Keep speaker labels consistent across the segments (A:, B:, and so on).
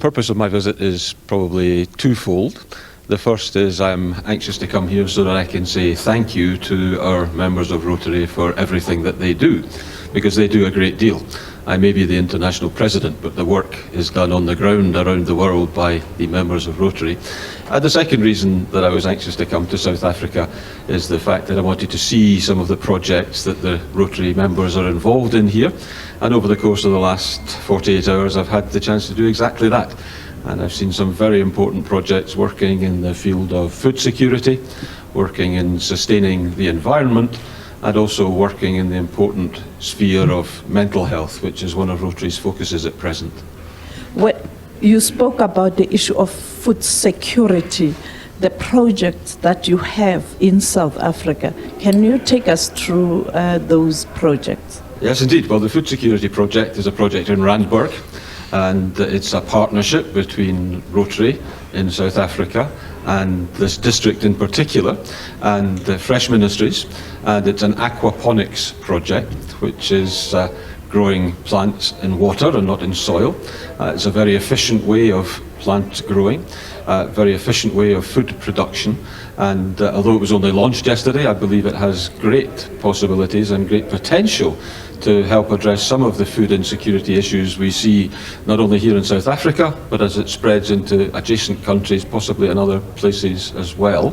A: purpose of my visit is probably twofold. The first is I'm anxious to come here so that I can say thank you to our members of Rotary for everything that they do, because they do a great deal. I may be the international president, but the work is done on the ground around the world by the members of Rotary. The second reason that I was anxious to come to South Africa is the fact that I wanted to see some of the projects that the Rotary members are involved in here. And over the course of the last 48 hours, I've had the chance to do exactly that. And I've seen some very important projects working in the field of food security, working in sustaining the environment, and also working in the important sphere of mental health, which is one of Rotary's focuses at present.
B: You spoke about the issue of food security, the projects that you have in South Africa. Can you take us through those projects?
A: Yes, indeed. Well, the Food Security Project is a project in Randburg, and it's a partnership between Rotary in South Africa and this district in particular, and Fresh Ministries, and it's an aquaponics project, which is growing plants in water and not in soil. It's a very efficient way of plant growing, very efficient way of food production, and although it was only launched yesterday, I believe it has great possibilities and great potential to help address some of the food insecurity issues we see not only here in South Africa, but as it spreads into adjacent countries, possibly in other places as well.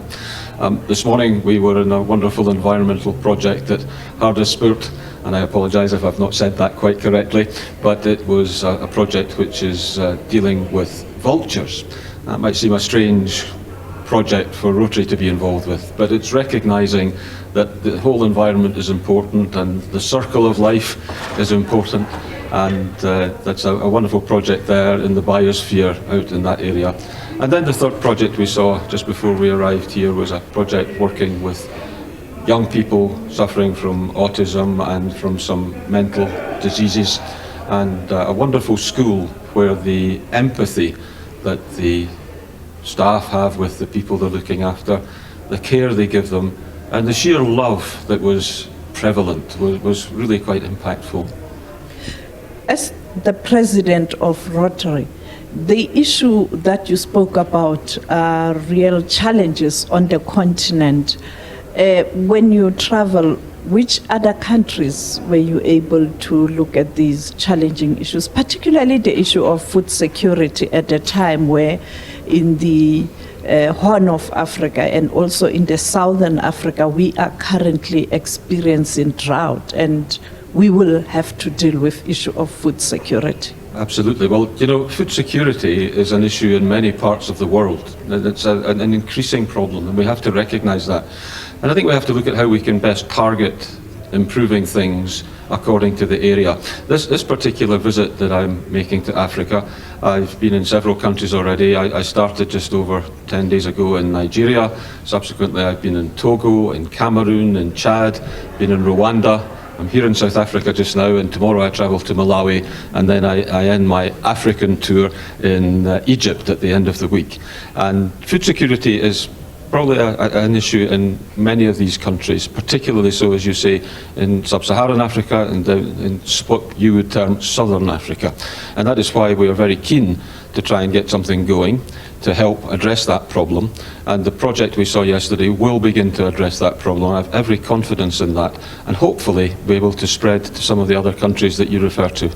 A: This morning we were in a wonderful environmental project at Harderspoort, and I apologise if I've not said that quite correctly, but it was a project which is dealing with vultures. That might seem a strange project for Rotary to be involved with, but it's recognising that the whole environment is important and the circle of life is important, and that's a wonderful project there in the biosphere out in that area. And then the third project we saw just before we arrived here was a project working with young people suffering from autism and from some mental diseases, and a wonderful school where the empathy that the staff have with the people they're looking after, the care they give them, and the sheer love that was prevalent was really quite impactful.
B: As the president of Rotary, the issue that you spoke about are real challenges on the continent. When you travel, which other countries were you able to look at these challenging issues, particularly the issue of food security at a time where in the Horn of Africa and also in the Southern Africa we are currently experiencing drought, and we will have to deal with issue of food security?
A: Absolutely. Well, you know, food security is an issue in many parts of the world. It's an increasing problem, and we have to recognise that. And I think we have to look at how we can best target improving things according to the area. This particular visit that I'm making to Africa, I've been in several countries already. I started just over 10 days ago in Nigeria. Subsequently, I've been in Togo, in Cameroon, in Chad, been in Rwanda. I'm here in South Africa just now, and tomorrow I travel to Malawi, and then I end my African tour in Egypt at the end of the week. And food security is probably an issue in many of these countries, particularly so, as you say, in Sub-Saharan Africa and in what you would term Southern Africa. And that is why we are very keen to try and get something going to help address that problem. And the project we saw yesterday will begin to address that problem. I have every confidence in that, and hopefully be able to spread to some of the other countries that you refer to.